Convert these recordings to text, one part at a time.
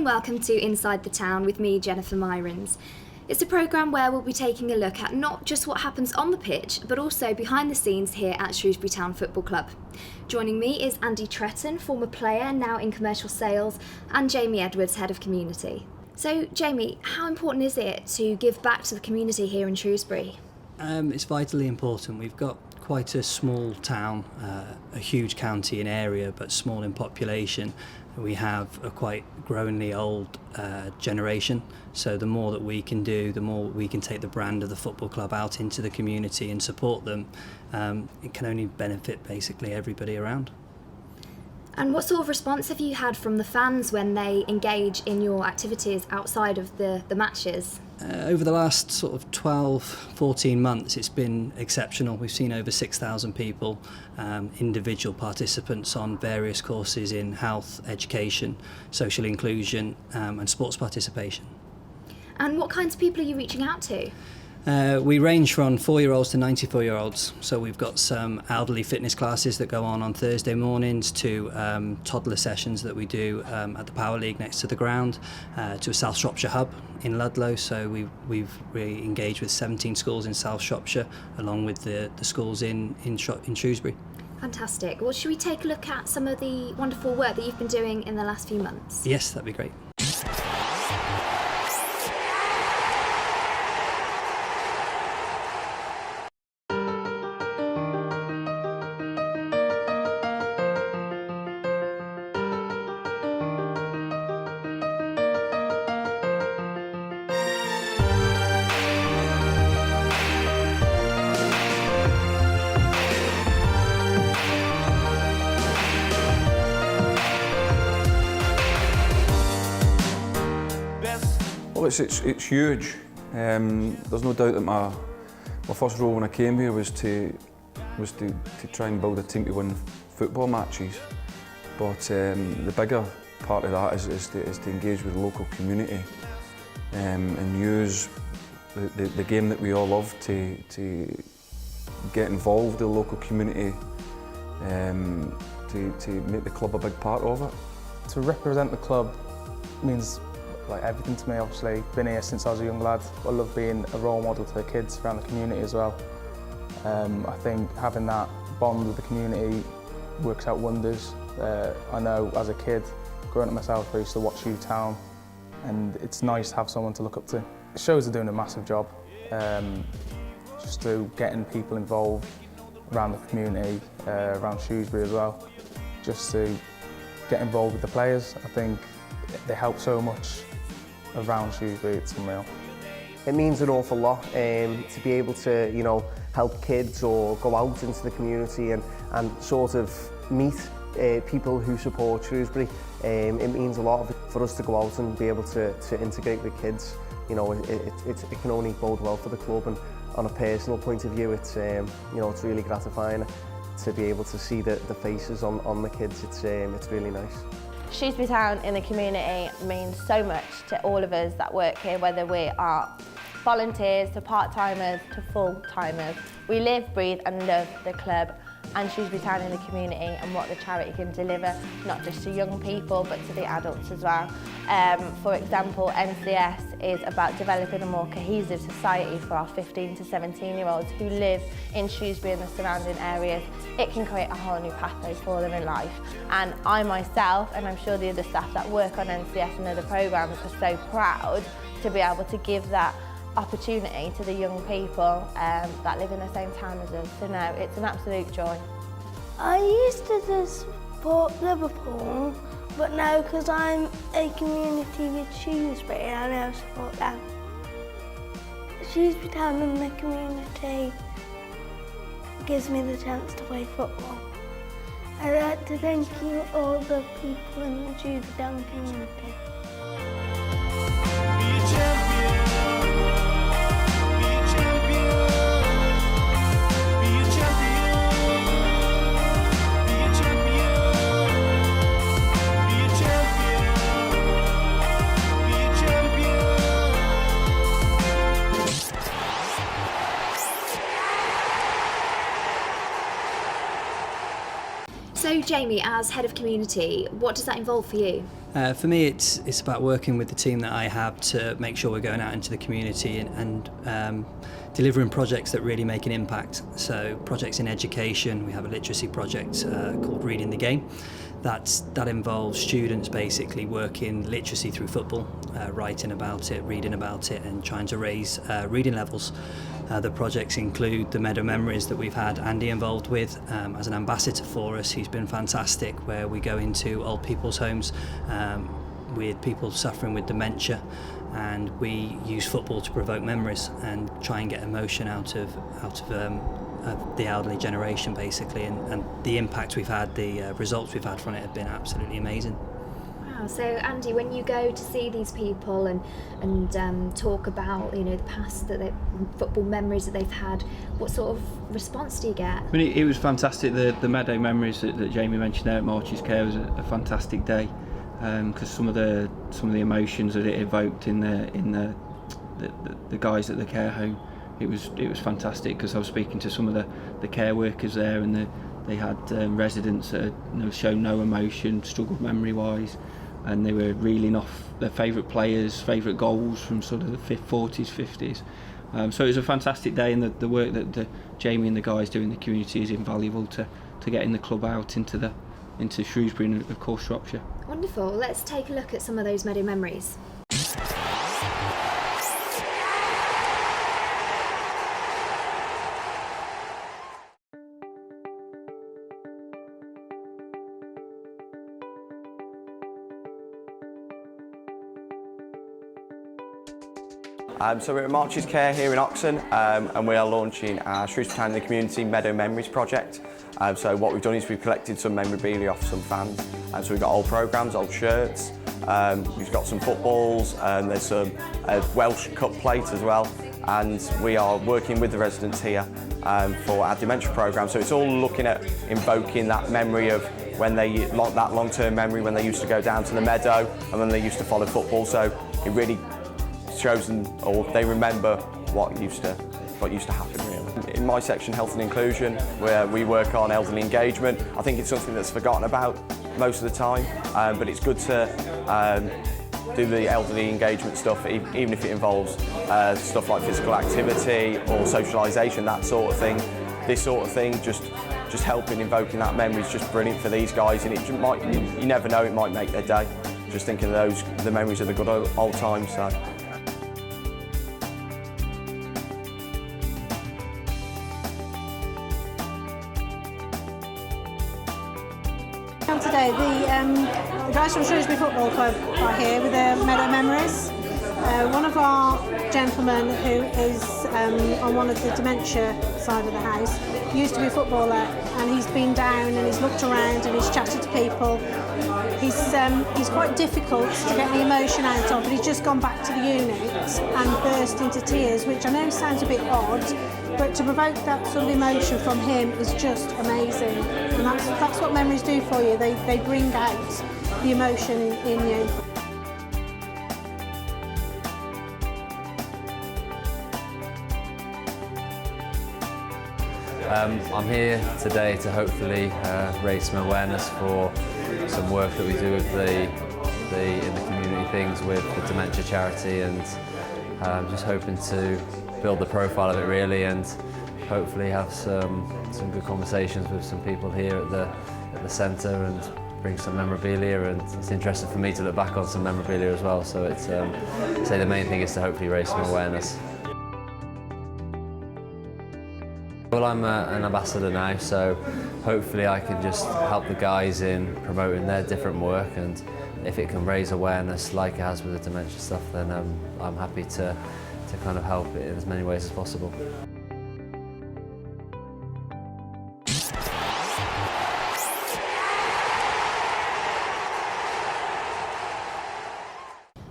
and welcome to Inside the Town with me, Jennifer Myrons. It's a programme where we'll be taking a look at not just what happens on the pitch, but also behind the scenes here at Shrewsbury Town Football Club. Joining me is Andy Tretton, former player, now in commercial sales, and Jamie Edwards, Head of Community. So, Jamie, how important is it to give back to the community here in Shrewsbury? It's vitally important. We've got quite a small town, a huge county in area, but small in population. We have a quite growingly old generation, so the more that we can do, the more we can take the brand of the football club out into the community and support them. It can only benefit basically everybody around. And what sort of response have you had from the fans when they engage in your activities outside of the matches? Over the last sort of 12, 14 months, it's been exceptional. We've seen over 6,000 people, individual participants on various courses in health, education, social inclusion, and sports participation. And what kinds of people are you reaching out to? We range from 4-year-olds to 94-year-olds. So we've got some elderly fitness classes that go on Thursday mornings, to toddler sessions that we do at the Power League next to the ground, to a South Shropshire hub in Ludlow. So we've really engaged with 17 schools in South Shropshire, along with the schools in Shrewsbury. Fantastic. Well, should we take a look at some of the wonderful work that you've been doing in the last few months? Yes, that'd be great. Well, it's huge. There's no doubt that my first role when I came here was to try and build a team to win football matches. But the bigger part of that is to engage with the local community and use the game that we all love to get involved in the local community, to make the club a big part of it. To represent the club means everything to me. Obviously, been here since I was a young lad. I love being a role model to the kids around the community as well. I think having that bond with the community works out wonders. I know as a kid, growing up myself, I used to watch Shrewsbury Town, and it's nice to have someone to look up to. It shows they're doing a massive job, just through getting people involved around the community, around Shrewsbury as well, just to get involved with the players. I think they help so much around Shrewsbury, it's unreal. It means an awful lot to be able to, help kids or go out into the community and sort of meet people who support Shrewsbury. It means a lot for us to go out and be able to integrate with kids. It can only bode well for the club, and on a personal point of view, it's it's really gratifying to be able to see the faces on the kids. It's really nice. Shrewsbury Town in the community means so much to all of us that work here, whether we are volunteers to part-timers to full-timers. We live, breathe and love the club and Shrewsbury Town in the community and what the charity can deliver, not just to young people but to the adults as well. For example, NCS is about developing a more cohesive society for our 15 to 17-year-olds who live in Shrewsbury and the surrounding areas. It can create a whole new pathway for them in life. And I myself, and I'm sure the other staff that work on NCS and other programmes, are so proud to be able to give that opportunity to the young people that live in the same town as us. So no, it's an absolute joy. I used to support Liverpool, but now because I'm a community with Shrewsbury, I now support them. Shrewsbury Town in the community gives me the chance to play football. I'd like to thank you all the people in the Shrewsbury Town community. So Jamie, as head of community, what does that involve for you? For me, it's about working with the team that I have to make sure we're going out into the community and delivering projects that really make an impact. So projects in education, we have a literacy project called Reading the Game. That involves students basically working literacy through football, writing about it, reading about it, and trying to raise reading levels. The projects include the Meadow Memories that we've had Andy involved with as an ambassador for us. He's been fantastic, where we go into old people's homes with people suffering with dementia, and we use football to provoke memories and try and get emotion out of the elderly generation, basically, and the impact we've had, the results we've had from it have been absolutely amazing. Wow. So Andy, when you go to see these people and talk about the past, football memories that they've had, what sort of response do you get? I mean, it was fantastic. The Meadow Memories that Jamie mentioned there at March's Care was a fantastic day, because some of the emotions that it evoked in the guys at the care home, it was fantastic, because I was speaking to some of the care workers there, and they had residents that had shown no emotion, struggled memory wise, and they were reeling off their favourite players, favourite goals from sort of the 40s, 50s. So it was a fantastic day, and the work that Jamie and the guys do in the community is invaluable to getting the club out into Shrewsbury and of course Shropshire. Wonderful. Let's take a look at some of those Meadow Memories. So we're at March's Care here in Oxon, and we are launching our Shrewsbury Town in the Community Meadow Memories project. So what we've done is we've collected some memorabilia off some fans, and so we've got old programmes, old shirts, we've got some footballs, and there's some Welsh Cup plate as well, and we are working with the residents here for our dementia programme. So it's all looking at invoking that memory of when that long-term memory when they used to go down to the meadow and when they used to follow football. So it really shows them, or they remember what used to happen really. In my section, health and inclusion, where we work on elderly engagement, I think it's something that's forgotten about most of the time, but it's good to do the elderly engagement stuff, even if it involves stuff like physical activity or socialisation, that sort of thing. This sort of thing, just helping invoking that memory is just brilliant for these guys, and it might, you never know, it might make their day. Just thinking of the memories of the good old times. So. Today, the guys from Shrewsbury Football Club are here with their Meadow Memories. One of our gentlemen who is on one of the dementia side of the house used to be a footballer, and he's been down and he's looked around and he's chatted to people. He's quite difficult to get the emotion out of, but he's just gone back to the unit and burst into tears, which I know sounds a bit odd, but to provoke that sort of emotion from him is just amazing. And that's what memories do for you. They bring out the emotion in you. I'm here today to hopefully raise some awareness for some work that we do with in the community things with the Dementia charity, and just hoping to build the profile of it really, and hopefully have some good conversations with some people here at the centre and bring some memorabilia, and it's interesting for me to look back on some memorabilia as well, so it's say the main thing is to hopefully raise some awareness. Well, I'm an ambassador now, so hopefully I can just help the guys in promoting their different work, and if it can raise awareness like it has with the dementia stuff, then I'm happy to kind of help it in as many ways as possible.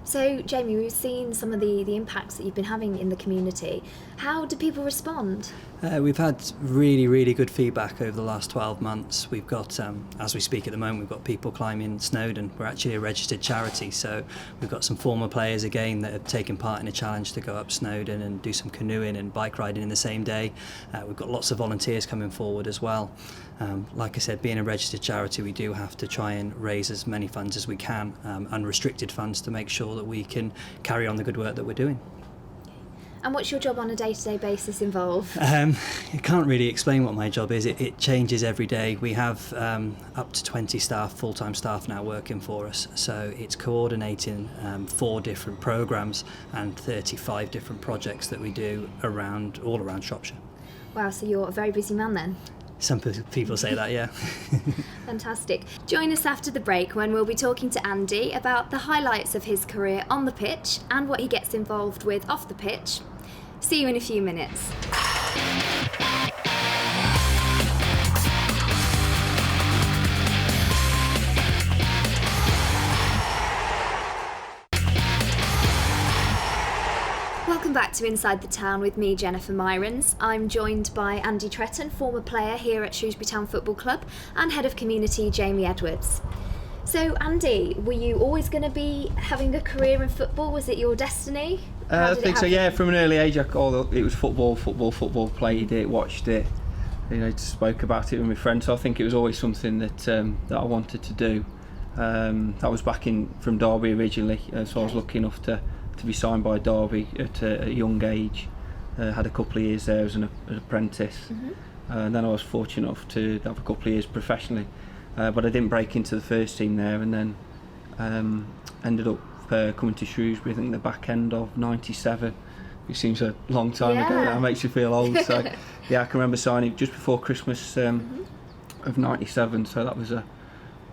So, Jamie, we've seen some of the impacts that you've been having in the community. How do people respond? We've had really good feedback over the last 12 months. We've got, as we speak at the moment, we've got people climbing Snowdon. We're actually a registered charity, so we've got some former players again that have taken part in a challenge to go up Snowdon and do some canoeing and bike riding in the same day. We've got lots of volunteers coming forward as well. Like I said, being a registered charity, we do have to try and raise as many funds as we can, unrestricted funds, to make sure that we can carry on the good work that we're doing. And what's your job on a day-to-day basis involve? I can't really explain what my job is. It changes every day. We have up to 20 staff, full-time staff now working for us. So it's coordinating 4 different programmes and 35 different projects that we do all around Shropshire. Wow, so you're a very busy man then. Some people say that, yeah. Fantastic. Join us after the break when we'll be talking to Andy about the highlights of his career on the pitch and what he gets involved with off the pitch. See you in a few minutes. Welcome back to Inside the Town with me, Jennifer Myrons. I'm joined by Andy Tretton, former player here at Shrewsbury Town Football Club, and Head of Community, Jamie Edwards. So, Andy, were you always going to be having a career in football? Was it your destiny? I think so, yeah. From an early age, it was football, played it, watched it, spoke about it with my friends. So I think it was always something that I wanted to do. That was back from Derby originally, so I was lucky enough to be signed by Derby at a young age. Had a couple of years there as an apprentice, and then I was fortunate enough to have a couple of years professionally, but I didn't break into the first team there, and then ended up coming to Shrewsbury, I think the back end of '97, which seems a long time ago now. It makes you feel old. So yeah, I can remember signing just before Christmas of '97, so that was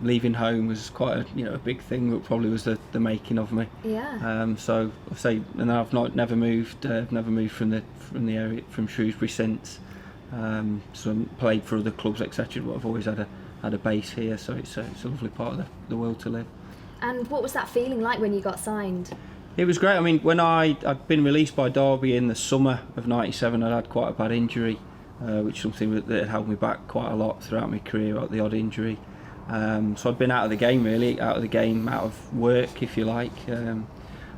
leaving home was quite a big thing, but probably was the making of me. Yeah. So I say, and I've never moved from the area, from Shrewsbury since. So I played for other clubs, etc. But I've always had a base here, so it's a lovely part of the world to live. And what was that feeling like when you got signed? It was great. I mean, when I'd been released by Derby in the summer of '97, I'd had quite a bad injury, which is something that had held me back quite a lot throughout my career, the odd injury. So I'd been out of the game, out of work, if you like.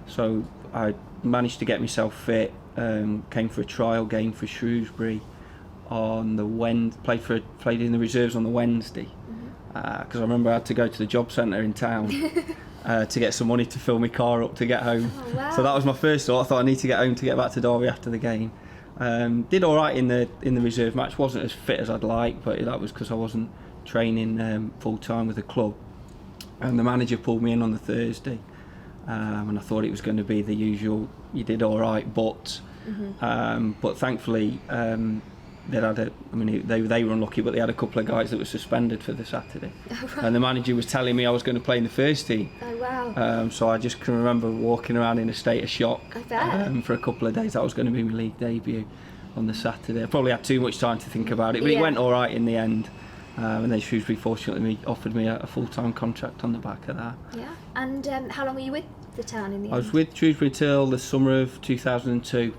So I managed to get myself fit, came for a trial game for Shrewsbury on the played in the reserves on the Wednesday, because I remember I had to go to the job centre in town to get some money to fill my car up to get home. Oh, wow. So that was my first thought. I thought I need to get home to get back to Derby after the game. Did all right in the reserve match. Wasn't as fit as I'd like, but that was because I wasn't training full time with the club. And the manager pulled me in on the Thursday, and I thought it was going to be the usual. You did all right, but thankfully they were unlucky, but they had a couple of guys that were suspended for the Saturday. Oh, right. And the manager was telling me I was going to play in the first team. Oh, wow. So I just can remember walking around in a state of shock. I bet. For a couple of days. That was going to be my league debut on the Saturday. I probably had too much time to think about it, but it went all right in the end. And then Shrewsbury fortunately offered me a full-time contract on the back of that. Yeah. And how long were you with the town in the end? I was with Shrewsbury till the summer of 2002.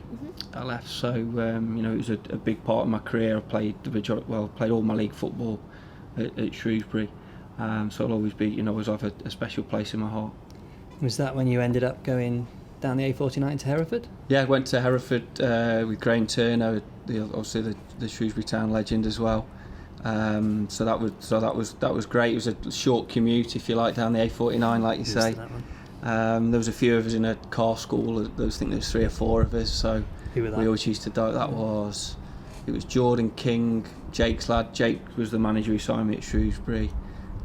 I left, so it was a big part of my career. I played played all my league football at Shrewsbury, so I'll always be, always have a special place in my heart. Was that when you ended up going down the A49 to Hereford? Yeah, I went to Hereford with Graham Turner, obviously the Shrewsbury Town legend as well. So that was great. It was a short commute, if you like, down the A49, like you say. There was a few of us in a car school. I think there's 3 or 4 of us. So who were that? We always used to do. It was Jordan King, Jake's lad. Jake was the manager who signed me at Shrewsbury.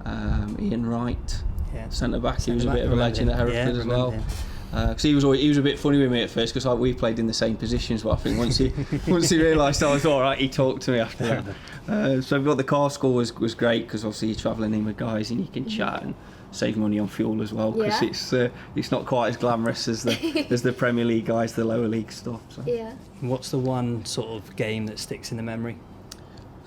Ian Wright, centre back. He was a bit of a legend at Hereford as well. Because he was a bit funny with me at first, because we played in the same positions, but I think once he realised I was all right, he talked to me after that. So the car school was great, because obviously you're travelling in with guys and you can chat and save money on fuel as well, because it's not quite as glamorous as the Premier League guys, the lower league stuff. So. Yeah. What's the one sort of game that sticks in the memory?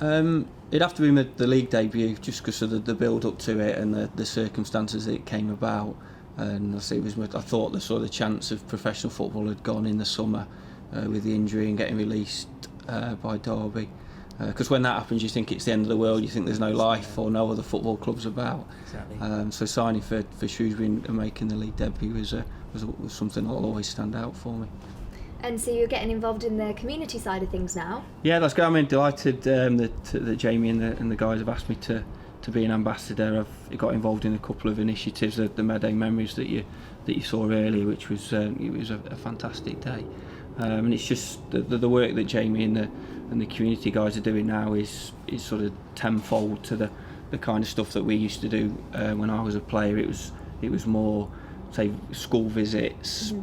It'd have to be the league debut, just because of the build up to it and the circumstances that it came about. And I thought the chance of professional football had gone in the summer with the injury and getting released. by Derby. Because when that happens, you think it's the end of the world. You think there's no life or no other football clubs about. Exactly. So signing for Shrewsbury and making the league debut was something that'll always stand out for me. And so you're getting involved in the community side of things now? Yeah, that's good. I'm delighted that Jamie and the guys have asked me to be an ambassador. I've got involved in a couple of initiatives, the Meadow Memories that you saw earlier, which was it was a fantastic day. And it's just the work that Jamie and the community guys are doing now is sort of tenfold to the kind of stuff that we used to do when I was a player. It was more, say, school visits,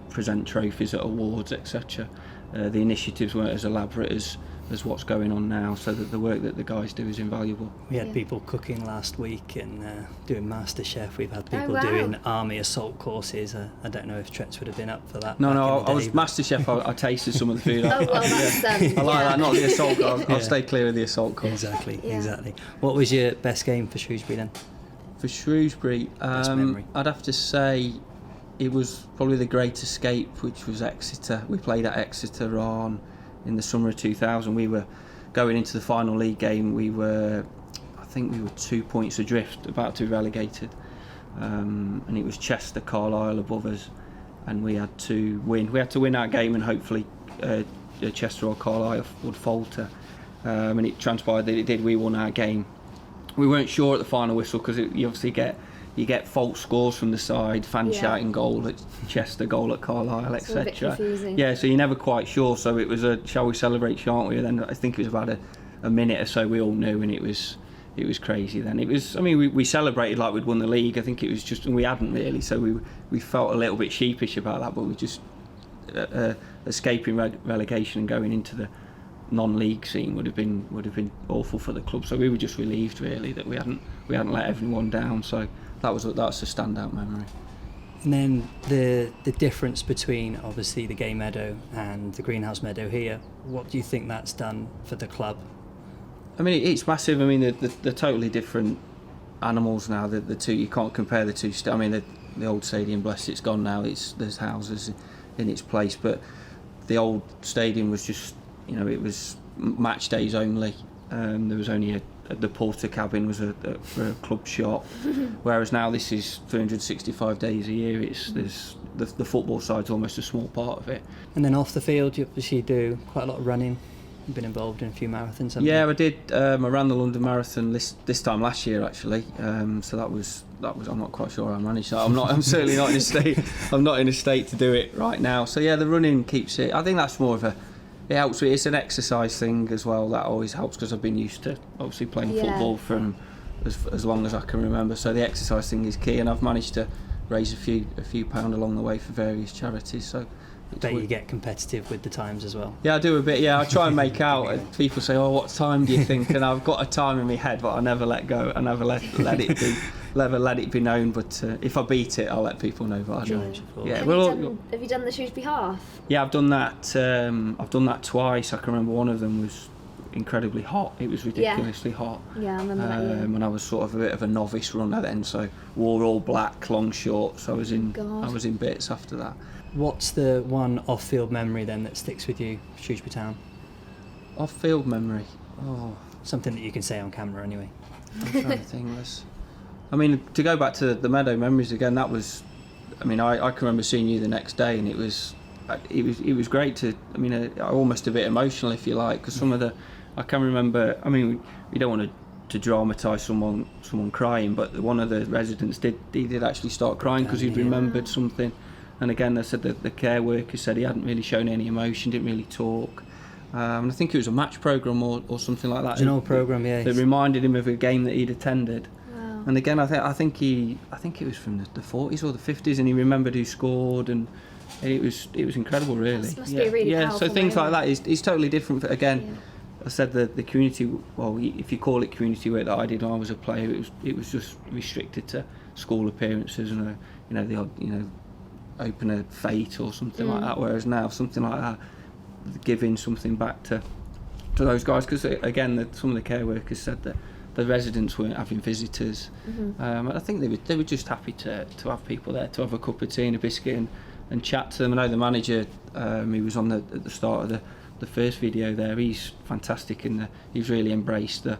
present trophies at awards, etc. The initiatives weren't as elaborate as what's going on now, so that the work that the guys do is invaluable. We had people cooking last week and doing MasterChef. We've had people wow. doing army assault courses. I don't know if Tretton would have been up for that. No, back I was MasterChef. I tasted some of the food. Oh, well, that's I like that, not the assault course. I'll Yeah. stay clear of the assault course. Exactly, Yeah. exactly. What was your best game for Shrewsbury then? For Shrewsbury, memory. I'd have to say it was probably the Great Escape, which was Exeter. We played at Exeter in the summer of 2000. We were going into the final league game. I think we were 2 points adrift, about to be relegated, and it was Chester, Carlisle above us, and we had to win. We had to win our game, and hopefully Chester or Carlisle would falter. And it transpired that it did. We won our game. We weren't sure at the final whistle because you obviously get false scores from the side, fans shouting goal at Chester, goal at Carlisle, It's all a bit etc. confusing. Yeah, so you're never quite sure. So it was a shall we celebrate, shan't we? And then I think it was about a minute or so we all knew, and it was crazy then. It was, I mean, we celebrated like we'd won the league. I think it was just, and we hadn't really, so we felt a little bit sheepish about that, but we just escaping relegation and going into the non-league scene would have been awful for the club. So we were just relieved really that we hadn't let everyone down. So that's a standout memory. And then the difference between obviously the Gay Meadow and the Greenhouse Meadow here, what do you think that's done for the club? I mean, it's massive. I mean, they're totally different animals now. The two, you can't compare the two. I mean, the old stadium, bless it's gone now. There's houses in its place, but the old stadium was just, it was match days only. There was only the porter cabin was for a club shop, whereas now this is 365 days a year. There's the football side's almost a small part of it. And then off the field, you obviously do quite a lot of running. You've been involved in a few marathons, haven't you? Yeah, I did. I ran the London Marathon this time last year actually. So that was. I'm not quite sure I managed that. I'm certainly not in a state. I'm not in a state to do it right now. So yeah, the running keeps it. I think that's more of it helps me. It's an exercise thing as well. That always helps because I've been used to obviously playing football from as long as I can remember. So the exercise thing is key, and I've managed to raise a few pound along the way for various charities. So I bet you get competitive with the times as well. Yeah, I do a bit. Yeah, I try and make out. People say, "Oh, what time do you think?" And I've got a time in my head, but I never let go. I never let it be known. But if I beat it, I'll let people know. But yeah. Have you done the Shrewsbury half? Yeah, I've done that. I've done that twice. I can remember one of them was incredibly hot. It was ridiculously hot. Yeah, I remember that. Yeah. And I was sort of a bit of a novice runner then, so wore all black, long shorts. I was in bits after that. What's the one off-field memory then that sticks with you, Shrewsbury Town? Off-field memory? Oh, something that you can say on camera anyway. I'm trying to think. I mean, to go back to the Meadow Memories again, that was. I mean, I can remember seeing you the next day, and it was great to. I mean, almost a bit emotional, if you like, because some of the. I can remember. I mean, we don't want to dramatise someone crying, but one of the residents did actually start crying because he'd remembered something. And again, they said that the care worker said he hadn't really shown any emotion, didn't really talk. And I think it was a match programme or something like that. It was an old programme, yeah. That reminded him of a game that he'd attended. Wow. And again, I think it was from the 40s or the 50s, and he remembered who scored, and it was incredible, really. That must be a really powerful so things moment. like that is totally different. Again, I said the community. Well, if you call it community work that I did when I was a player, it was just restricted to school appearances and the odd open a fete or something like that, whereas now something like that, giving something back to those guys, because again some of the care workers said that the residents weren't having visitors. I think they were just happy to have people there to have a cup of tea and a biscuit and chat to them. I know the manager, he was on at the start of the first video there. He's fantastic, and he's really embraced the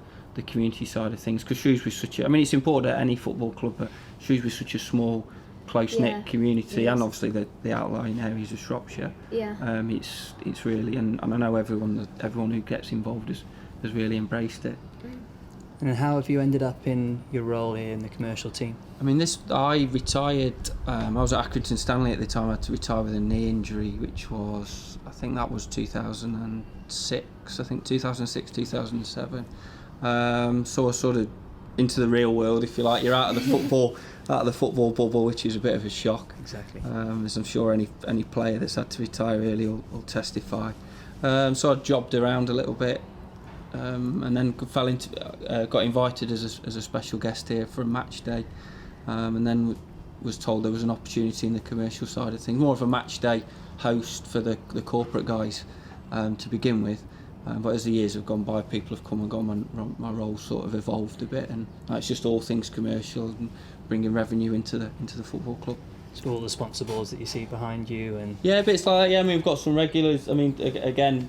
community side of things, because Shrewsbury's such a, I mean, it's important at any football club, but Shrewsbury's such a small, close-knit community, and obviously the outlying areas of Shropshire. It's really, and I know everyone who gets involved has really embraced it. And how have you ended up in your role here in the commercial team? I mean, I retired, I was at Accrington Stanley at the time. I had to retire with a knee injury, which was, I think that was 2006, 2007. So I sort of into the real world, if you like. You're out of the football bubble, which is a bit of a shock. Exactly. As I'm sure any player that's had to retire early will testify. So I jobbed around a little bit, and then got invited as a special guest here for a match day, and then was told there was an opportunity in the commercial side of things, more of a match day host for the corporate guys to begin with. But as the years have gone by, people have come and gone. My role sort of evolved a bit, and it's just all things commercial and bringing revenue into the football club. So all the sponsor boards that you see behind you, and but it's like I mean, we've got some regulars. I mean, again,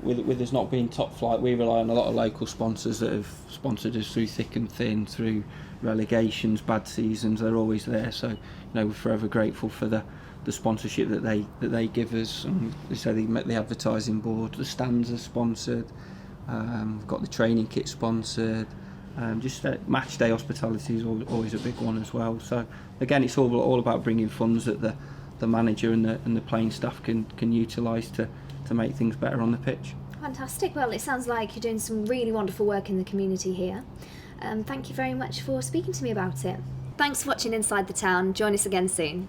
with us not being top flight, we rely on a lot of local sponsors that have sponsored us through thick and thin, through relegations, bad seasons. They're always there. So we're forever grateful for the sponsorship that they give us. And they say they make the advertising board, the stands are sponsored, we've got the training kit sponsored, just match day hospitality is always a big one as well. So again, it's all about bringing funds that the manager and the playing staff can utilise to make things better on the pitch. Fantastic. Well, it sounds like you're doing some really wonderful work in the community here. Thank you very much for speaking to me about it. Thanks for watching Inside the Town. Join us again soon.